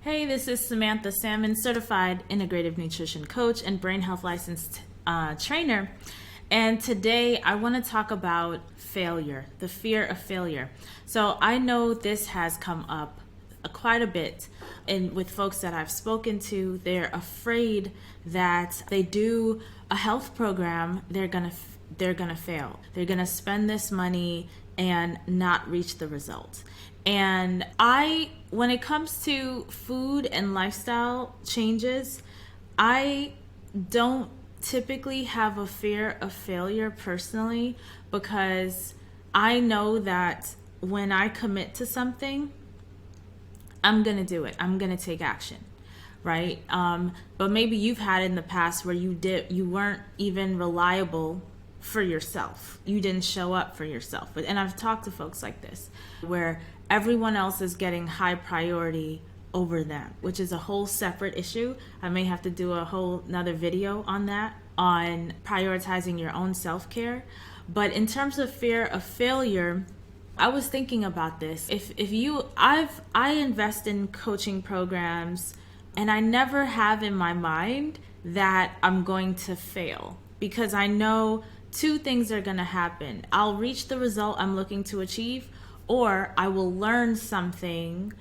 Hey, this is Samantha, Salmon, certified integrative nutrition coach and brain health licensed trainer. And today I want to talk about failure, the fear of failure. So I know this has come up quite a bit and with folks that I've spoken to. They're afraid that they do a health program, they're gonna fail. They're gonna spend this money and not reach the result. And when it comes to food and lifestyle changes, I don't typically have a fear of failure personally, because I know that when I commit to something, I'm going to do it. I'm going to take action, right? But maybe you've had in the past where you weren't even reliable for yourself. You didn't show up for yourself. And I've talked to folks like this, where everyone else is getting high priority over them, which is a whole separate issue. I may have to do a whole another video on that, on prioritizing your own self-care. But in terms of fear of failure, I was thinking about this. I invest in coaching programs, and I never have in my mind that I'm going to fail, because I know two things are going to happen. I'll reach the result I'm looking to achieve, or I will learn something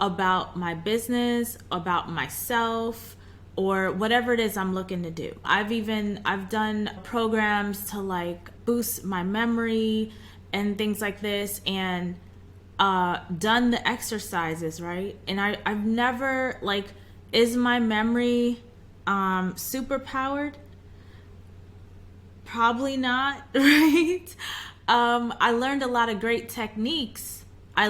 about my business, about myself, or whatever it is I'm looking to do. I've done programs to like boost my memory and things like this, and done the exercises, right? And I've never, is my memory super powered? Probably not, right? I learned a lot of great techniques. I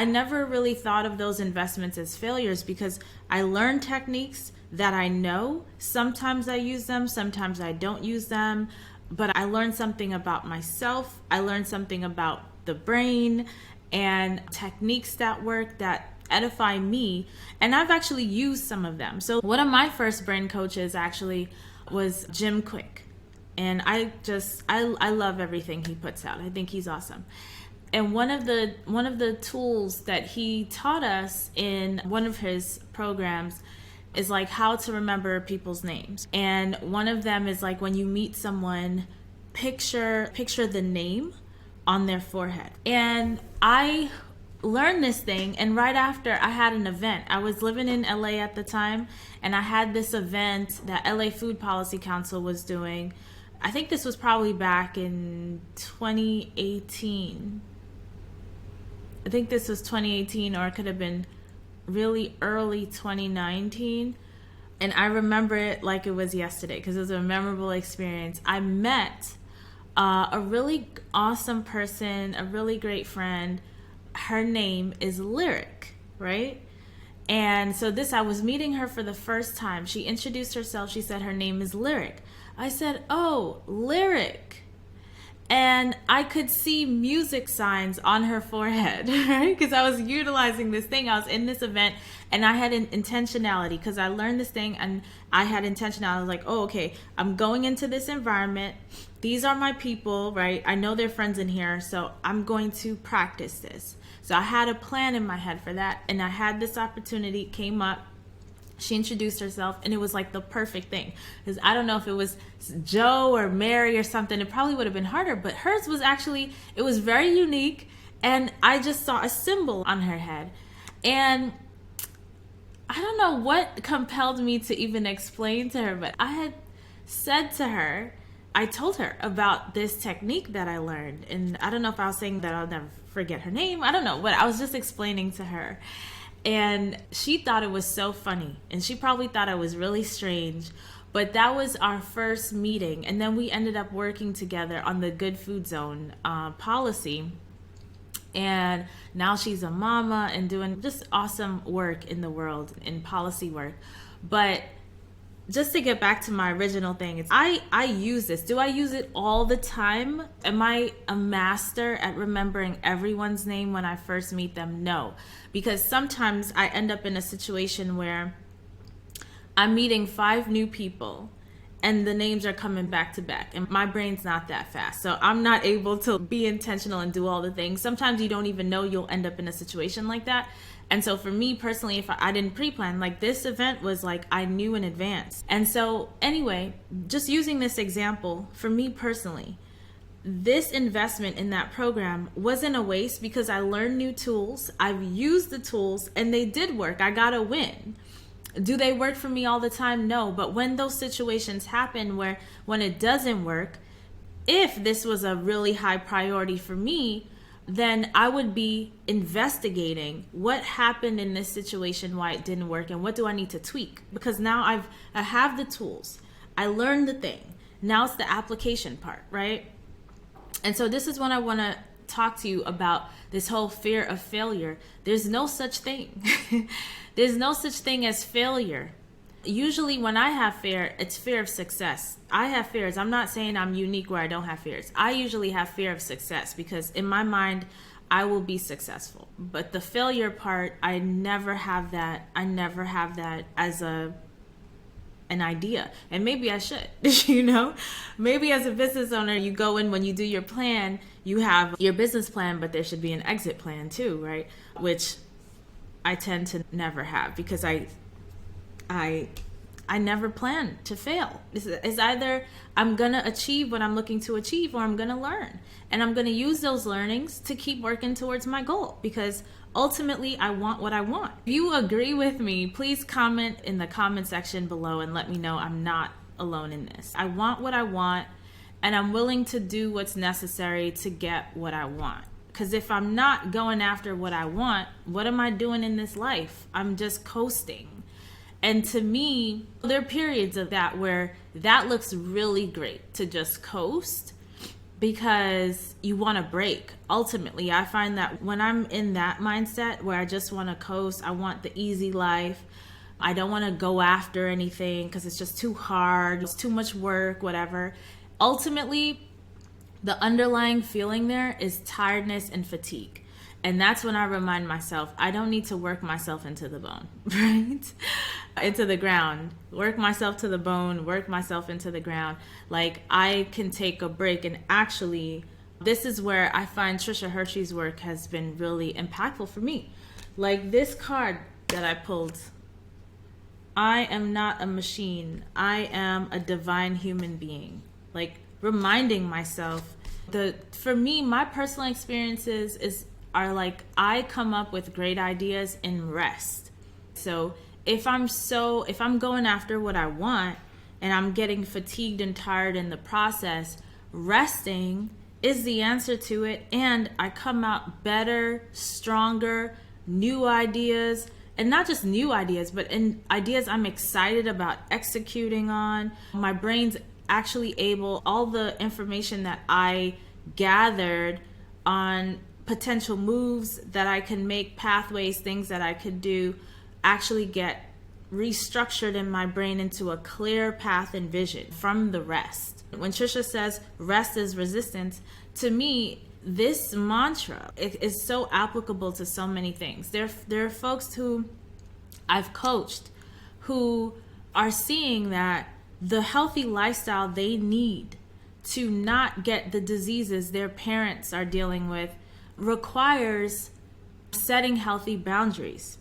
never really thought of those investments as failures, because I learned techniques that I know. Sometimes I use them, sometimes I don't use them, but I learned something about myself. I learned something about the brain and techniques that work, that edify me. And I've actually used some of them. So one of my first brain coaches actually was Jim Quick. And I love everything he puts out. I think he's awesome. And one of the tools that he taught us in one of his programs is like how to remember people's names. And one of them is like, when you meet someone, picture the name on their forehead. And I learned this thing, and right after I had an event. I was living in LA at the time, and I had this event that LA Food Policy Council was doing. I think this was probably back in 2018. I think this was 2018, or it could have been really early 2019. And I remember it like it was yesterday, because it was a memorable experience. I met a really awesome person, a really great friend. Her name is Lyric, right? And so I was meeting her for the first time. She introduced herself. She said her name is Lyric. I said, "Oh, Lyric." And I could see music signs on her forehead, right? Because I was utilizing this thing. I was in this event, and I had an intentionality, because I learned this thing and I had intentionality. I was like, oh, okay, I'm going into this environment. These are my people, right? I know they're friends in here, so I'm going to practice this. So I had a plan in my head for that, and I had this opportunity came up. She introduced herself, and it was like the perfect thing, because I don't know if it was Joe or Mary or something. It probably would have been harder, but hers was actually, it was very unique, and I just saw a symbol on her head. And I don't know what compelled me to even explain to her, but I had said to her, I told her about this technique that I learned, and I don't know if I was saying that I'll never forget her name. I don't know, but I was just explaining to her. And she thought it was so funny, and she probably thought I was really strange, but that was our first meeting. And then we ended up working together on the Good Food Zone policy. And now she's a mama and doing just awesome work in the world, in policy work. But just to get back to my original thing, I use this. Do I use it all the time? Am I a master at remembering everyone's name when I first meet them? No, because sometimes I end up in a situation where I'm meeting 5 new people and the names are coming back to back, and my brain's not that fast, so I'm not able to be intentional and do all the things. Sometimes you don't even know you'll end up in a situation like that, And so for me personally, if I didn't pre-plan, like this event was like I knew in advance. And so anyway, just using this example, for me personally, this investment in that program wasn't a waste because I learned new tools. I've used the tools and they did work. I got a win. Do they work for me all the time? No. But when those situations happen where when it doesn't work, if this was a really high priority for me, then I would be investigating what happened in this situation, why it didn't work, and what do I need to tweak? Because now I have the tools. I learned the thing. Now it's the application part, right? And so this is what I want to talk to you about, this whole fear of failure. There's no such thing. There's no such thing as failure. Usually when I have fear, it's fear of success. I have fears. I'm not saying I'm unique where I don't have fears. I usually have fear of success because in my mind, I will be successful. But the failure part, I never have that. I never have that as an idea. And maybe I should, maybe as a business owner, you go in when you do your plan, you have your business plan, but there should be an exit plan too, right? Which I tend to never have because I never plan to fail. It's either I'm going to achieve what I'm looking to achieve or I'm going to learn. And I'm going to use those learnings to keep working towards my goal because ultimately I want what I want. If you agree with me, please comment in the comment section below and let me know I'm not alone in this. I want what I want and I'm willing to do what's necessary to get what I want. Because if I'm not going after what I want, what am I doing in this life? I'm just coasting. And to me, there are periods of that where that looks really great to just coast because you want to break. Ultimately, I find that when I'm in that mindset where I just want to coast, I want the easy life. I don't want to go after anything because it's just too hard. It's too much work, whatever. Ultimately, the underlying feeling there is tiredness and fatigue. And that's when I remind myself, I don't need to work myself into the bone, right? Into the ground. Work myself to the bone, work myself into the ground. Like I can take a break. And actually, this is where I find Trisha Hershey's work has been really impactful for me. Like this card that I pulled, I am not a machine. I am a divine human being. Like reminding myself, for me, my personal experiences are like I come up with great ideas in rest. So if I'm going after what I want and I'm getting fatigued and tired in the process, resting is the answer to it. And I come out better, stronger, new ideas, and not just new ideas, but in ideas I'm excited about executing on. My brain's actually able, all the information that I gathered on potential moves that I can make, pathways, things that I could do, actually get restructured in my brain into a clear path and vision from the rest. When Trisha says rest is resistance, to me, this mantra is so applicable to so many things. There are folks who I've coached who are seeing that the healthy lifestyle they need to not get the diseases their parents are dealing with requires setting healthy boundaries.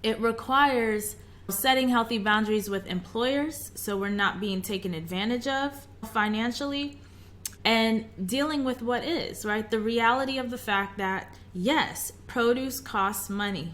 It requires setting healthy boundaries with employers so we're not being taken advantage of financially, and dealing with what is, right? The reality of the fact that, yes, produce costs money.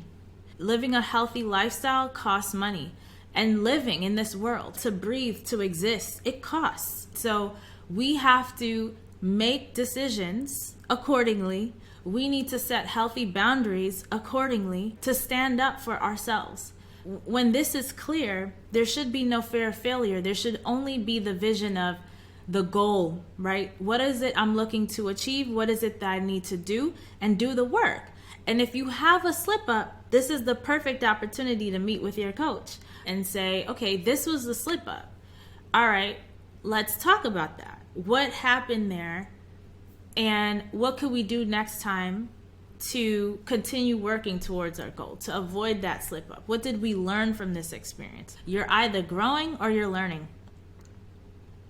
Living a healthy lifestyle costs money. And living in this world, to breathe, to exist, it costs. So we have to make decisions accordingly. We need to set healthy boundaries accordingly to stand up for ourselves. When this is clear, there should be no fear of failure. There should only be the vision of the goal, right? What is it I'm looking to achieve? What is it that I need to do? And do the work. And if you have a slip up, this is the perfect opportunity to meet with your coach and say, okay, this was the slip up. All right, let's talk about that. What happened there? And what could we do next time to continue working towards our goal, to avoid that slip up? What did we learn from this experience? You're either growing or you're learning.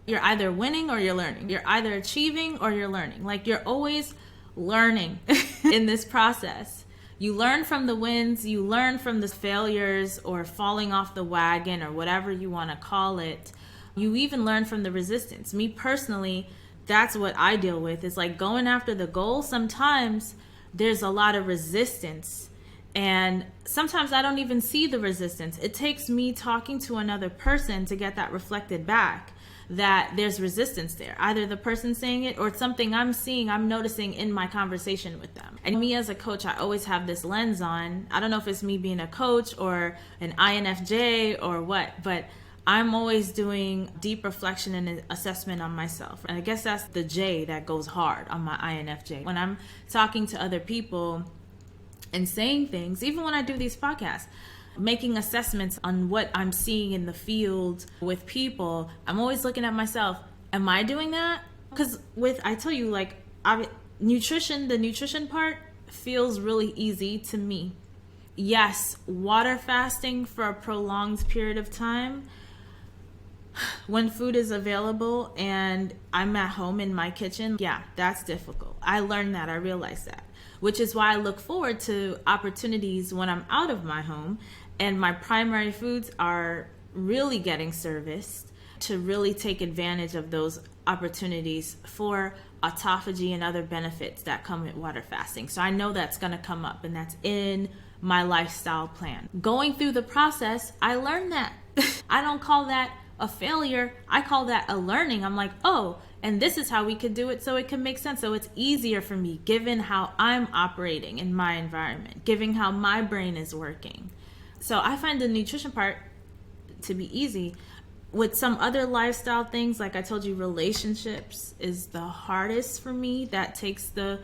You're either winning or you're learning. You're either achieving or you're learning. Like you're always learning in this process. You learn from the wins, you learn from the failures or falling off the wagon or whatever you want to call it. You even learn from the resistance. Me personally, that's what I deal with. It's like going after the goal. Sometimes there's a lot of resistance, and sometimes I don't even see the resistance. It takes me talking to another person to get that reflected back, that there's resistance there. Either the person saying it or it's something I'm seeing, I'm noticing in my conversation with them. And me as a coach, I always have this lens on. I don't know if it's me being a coach or an INFJ or what, but I'm always doing deep reflection and assessment on myself. And I guess that's the J that goes hard on my INFJ. When I'm talking to other people and saying things, even when I do these podcasts, making assessments on what I'm seeing in the field with people, I'm always looking at myself. Am I doing that? Because I tell you, like, the nutrition part feels really easy to me. Yes, water fasting for a prolonged period of time, when food is available and I'm at home in my kitchen, yeah, that's difficult. I learned that. I realized that, which is why I look forward to opportunities when I'm out of my home and my primary foods are really getting serviced, to really take advantage of those opportunities for autophagy and other benefits that come with water fasting. So I know that's going to come up, and that's in my lifestyle plan. Going through the process, I learned that. I don't call that a failure. I call that a learning. I'm like, oh, and this is how we could do it so it can make sense. So it's easier for me given how I'm operating in my environment, given how my brain is working. So I find the nutrition part to be easy. With some other lifestyle things, like I told you, relationships is the hardest for me. That takes the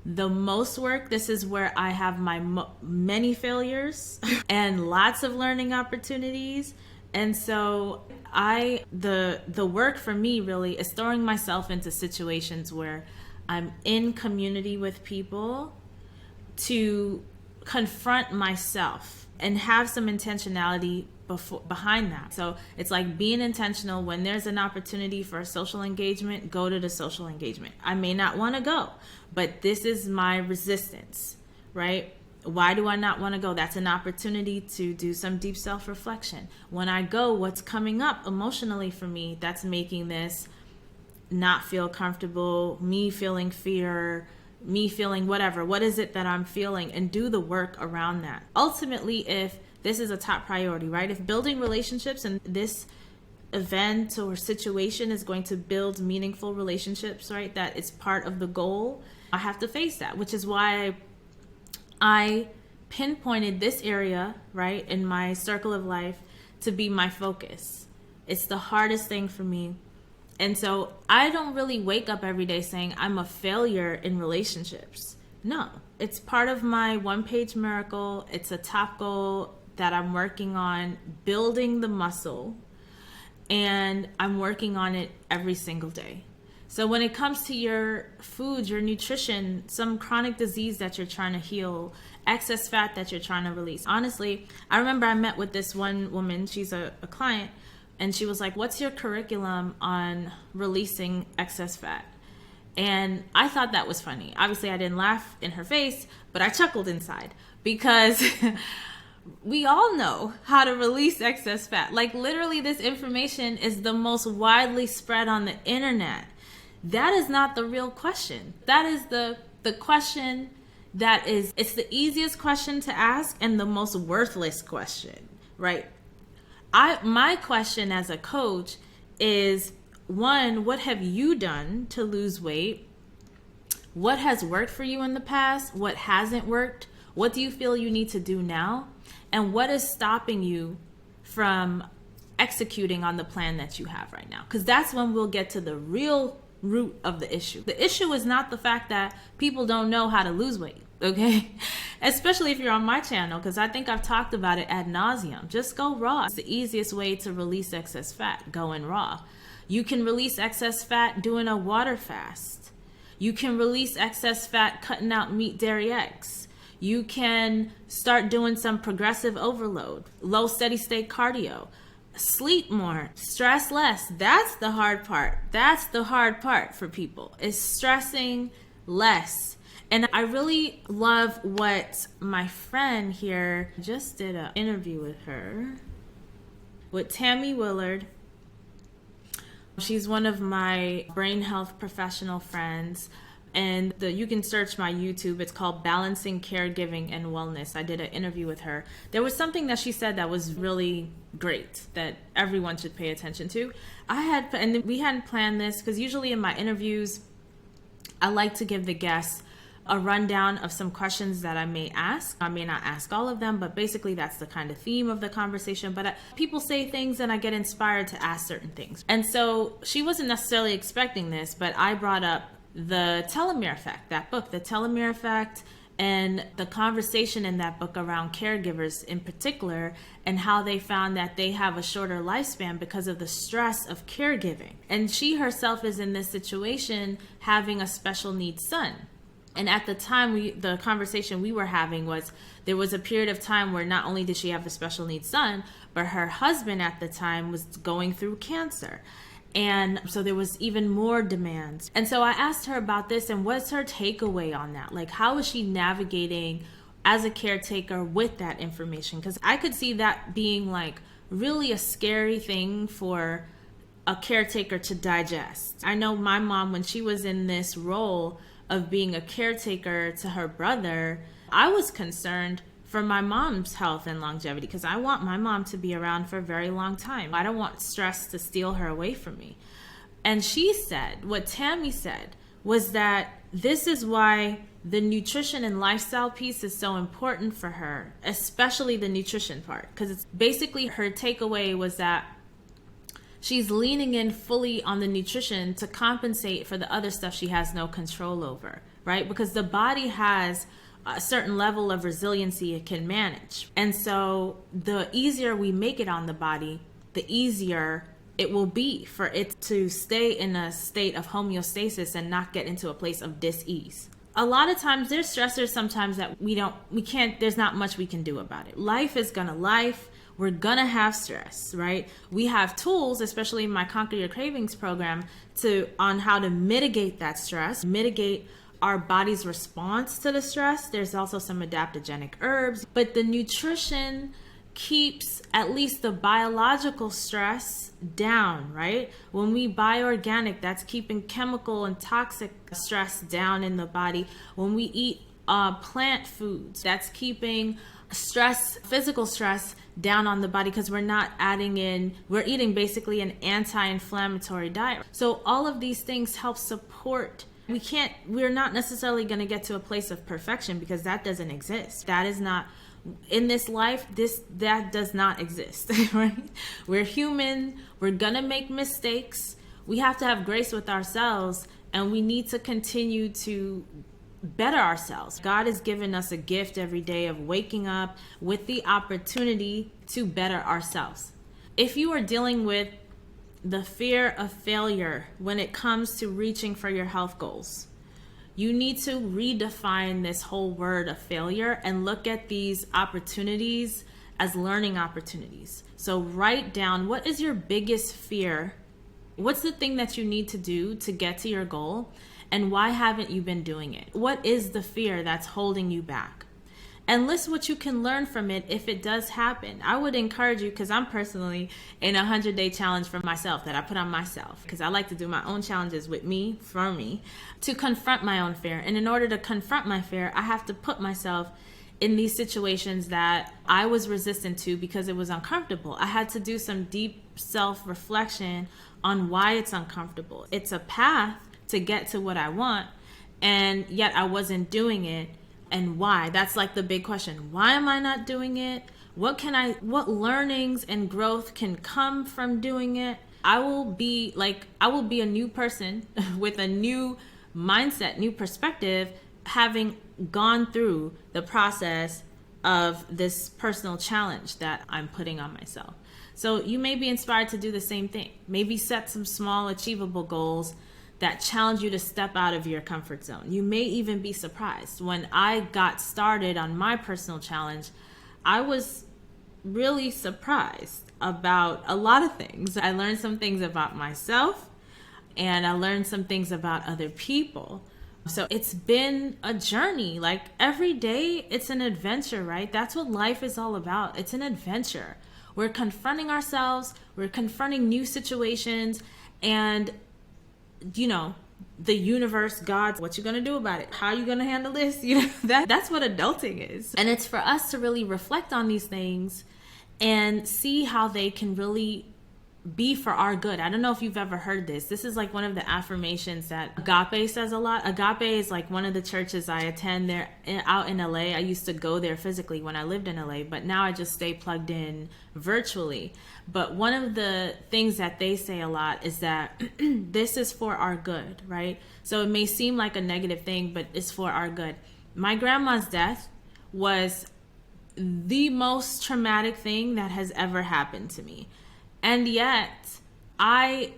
most work. This is where I have my many failures and lots of learning opportunities. And so the work for me really is throwing myself into situations where I'm in community with people to confront myself and have some intentionality behind that. So it's like being intentional. When there's an opportunity for a social engagement, go to the social engagement. I may not want to go, but this is my resistance, right? Why do I not want to go? That's an opportunity to do some deep self-reflection. When I go, what's coming up emotionally for me that's making this not feel comfortable, me feeling fear, me feeling whatever. What is it that I'm feeling? And do the work around that. Ultimately, if this is a top priority, right? If building relationships and this event or situation is going to build meaningful relationships, right? That is part of the goal. I have to face that, which is why I pinpointed this area, right, in my circle of life to be my focus. It's the hardest thing for me. And so I don't really wake up every day saying I'm a failure in relationships. No, it's part of my one-page miracle. It's a top goal that I'm working on, building the muscle, and I'm working on it every single day. So when it comes to your food, your nutrition, some chronic disease that you're trying to heal, excess fat that you're trying to release. Honestly, I remember I met with this one woman, she's a client, and she was like, what's your curriculum on releasing excess fat? And I thought that was funny. Obviously, I didn't laugh in her face, but I chuckled inside because we all know how to release excess fat. Like literally, this information is the most widely spread on the internet. That is not the real question. That is the question that is, it's the easiest question to ask and the most worthless question, right? My question as a coach is, one, what have you done to lose weight? What has worked for you in the past? What hasn't worked? What do you feel you need to do now? And what is stopping you from executing on the plan that you have right now? Because that's when we'll get to the real root of the issue. The issue is not the fact that people don't know how to lose weight, okay? Especially if you're on my channel, because I think I've talked about it ad nauseum. Just go raw. It's the easiest way to release excess fat, going raw. You can release excess fat doing a water fast. You can release excess fat cutting out meat, dairy, eggs. You can start doing some progressive overload, low steady state cardio. Sleep more, stress less. That's the hard part. That's the hard part for people, is stressing less. And I really love what my friend here just did an interview with her, with Tammy Willard. She's one of my brain health professional friends. And you can search my YouTube. It's called Balancing Caregiving and Wellness. I did an interview with her. There was something that she said that was really great that everyone should pay attention to. And we hadn't planned this because usually in my interviews, I like to give the guests a rundown of some questions that I may ask. I may not ask all of them, but basically that's the kind of theme of the conversation. But people say things and I get inspired to ask certain things. And so she wasn't necessarily expecting this, but I brought up the telomere effect, that book, the telomere effect, and the conversation in that book around caregivers in particular, and how they found that they have a shorter lifespan because of the stress of caregiving. And she herself is in this situation having a special needs son. And at the time, the conversation we were having was, there was a period of time where not only did she have a special needs son, but her husband at the time was going through cancer. And so there was even more demands. And so I asked her about this and what's her takeaway on that? Like, how is she navigating as a caretaker with that information? Because I could see that being like really a scary thing for a caretaker to digest. I know my mom, when she was in this role of being a caretaker to her brother, I was concerned for my mom's health and longevity because I want my mom to be around for a very long time. I don't want stress to steal her away from me. And she said, what Tammy said was that this is why the nutrition and lifestyle piece is so important for her, especially the nutrition part, because it's basically her takeaway was that she's leaning in fully on the nutrition to compensate for the other stuff she has no control over, right? Because the body has a certain level of resiliency it can manage. And so the easier we make it on the body, the easier it will be for it to stay in a state of homeostasis and not get into a place of dis-ease. A lot of times there's stressors sometimes that there's not much we can do about it. Life is gonna life. We're gonna have stress, right? We have tools, especially in my Conquer Your Cravings program, on how to mitigate that stress, mitigate our body's response to the stress. There's also some adaptogenic herbs, but the nutrition keeps at least the biological stress down, right? When we buy organic, that's keeping chemical and toxic stress down in the body. When we eat plant foods, that's keeping physical stress down on the body because we're eating basically an anti-inflammatory diet. So all of these things help support. We're not necessarily going to get to a place of perfection because that doesn't exist. That is not, in this life, that does not exist, right? We're human. We're going to make mistakes. We have to have grace with ourselves, and we need to continue to better ourselves. God has given us a gift every day of waking up with the opportunity to better ourselves. If you are dealing with the fear of failure when it comes to reaching for your health goals, you need to redefine this whole word of failure and look at these opportunities as learning opportunities. So write down, what is your biggest fear? What's the thing that you need to do to get to your goal? And why haven't you been doing it? What is the fear that's holding you back? And list what you can learn from it if it does happen. I would encourage you, because I'm personally in a 100-day challenge for myself that I put on myself, because I like to do my own challenges with me, for me, to confront my own fear. And in order to confront my fear, I have to put myself in these situations that I was resistant to because it was uncomfortable. I had to do some deep self-reflection on why it's uncomfortable. It's a path to get to what I want, and yet I wasn't doing it. And why? That's like the big question. Why am I not doing it? What learnings and growth can come from doing it? I will be a new person with a new mindset, new perspective, having gone through the process of this personal challenge that I'm putting on myself. So you may be inspired to do the same thing. Maybe set some small achievable goals that challenge you to step out of your comfort zone. You may even be surprised. When I got started on my personal challenge, I was really surprised about a lot of things. I learned some things about myself, and I learned some things about other people. So it's been a journey. Like every day, it's an adventure, right? That's what life is all about. It's an adventure. We're confronting ourselves, we're confronting new situations, and, you know, the universe, God, what you gonna do about it? How you gonna handle this? You know, that's what adulting is. And it's for us to really reflect on these things and see how they can really be for our good. I don't know if you've ever heard this. This is like one of the affirmations that Agape says a lot. Agape is like one of the churches I attend there out in LA. I used to go there physically when I lived in LA, but now I just stay plugged in virtually. But one of the things that they say a lot is that this is for our good, right? So it may seem like a negative thing, but it's for our good. My grandma's death was the most traumatic thing that has ever happened to me. And yet, I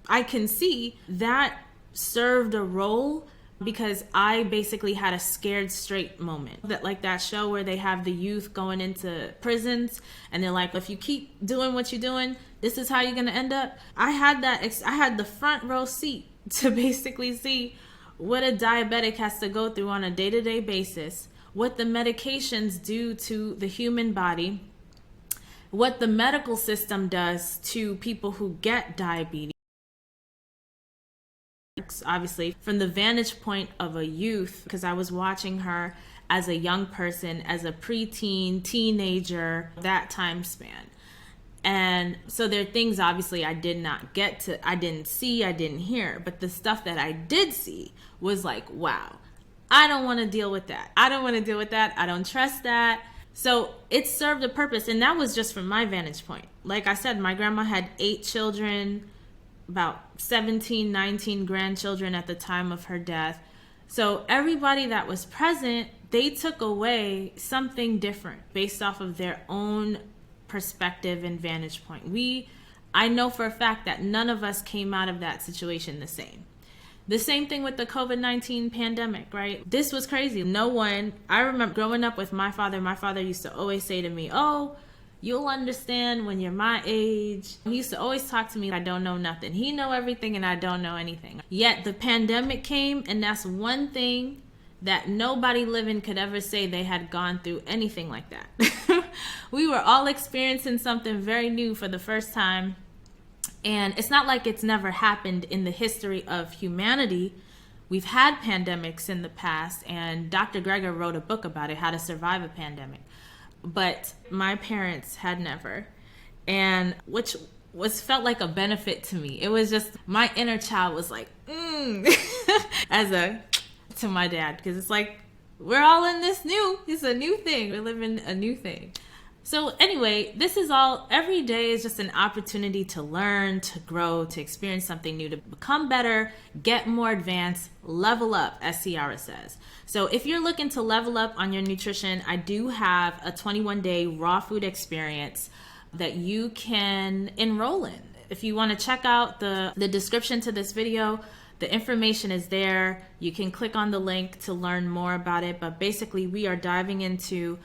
can see that served a role because I basically had a scared straight moment. That, like that show where they have the youth going into prisons and they're like, if you keep doing what you're doing, this is how you're going to end up. I had the front row seat to basically see what a diabetic has to go through on a day-to-day basis, what the medications do to the human body, what the medical system does to people who get diabetes. Obviously, from the vantage point of a youth, because I was watching her as a young person, as a preteen, teenager, that time span. And so there are things obviously I did not get to, I didn't see, I didn't hear, but the stuff that I did see was like, wow, I don't want to deal with that. I don't want to deal with that. I don't trust that. So it served a purpose, and that was just from my vantage point. Like I said, my grandma had 8 children, about 17, 19 grandchildren at the time of her death. So everybody that was present, they took away something different based off of their own perspective and vantage point. I know for a fact that none of us came out of that situation the same. The same thing with the COVID-19 pandemic, right? This was crazy. I remember growing up with my father. My father used to always say to me, oh, you'll understand when you're my age. He used to always talk to me, I don't know nothing. He know everything and I don't know anything. Yet the pandemic came, and that's one thing that nobody living could ever say they had gone through anything like that. We were all experiencing something very new for the first time. And it's not like it's never happened in the history of humanity. We've had pandemics in the past, and Dr. Greger wrote a book about it, How to Survive a Pandemic. But my parents had never, and which felt like a benefit to me. It was just, my inner child was like, to my dad, because it's like, we're all in this it's a new thing. We're living a new thing. So anyway, every day is just an opportunity to learn, to grow, to experience something new, to become better, get more advanced, level up, as Ciara says. So if you're looking to level up on your nutrition, I do have a 21-day raw food experience that you can enroll in. If you want to check out the description to this video, the information is there. You can click on the link to learn more about it. But basically, we are diving into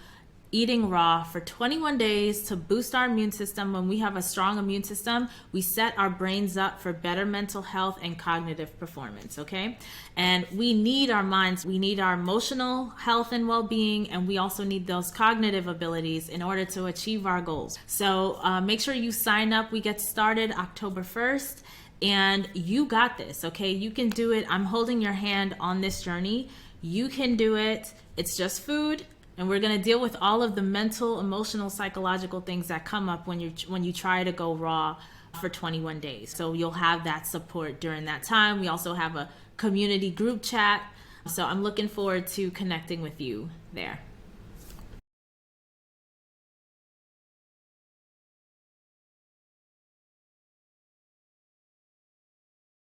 eating raw for 21 days to boost our immune system. When we have a strong immune system, we set our brains up for better mental health and cognitive performance, okay? And we need our minds, we need our emotional health and well-being, and we also need those cognitive abilities in order to achieve our goals. So make sure you sign up. We get started October 1st, and you got this, okay? You can do it. I'm holding your hand on this journey. You can do it. It's just food. And we're going to deal with all of the mental, emotional, psychological things that come up when you try to go raw for 21 days. So you'll have that support during that time. We also have a community group chat. So I'm looking forward to connecting with you there.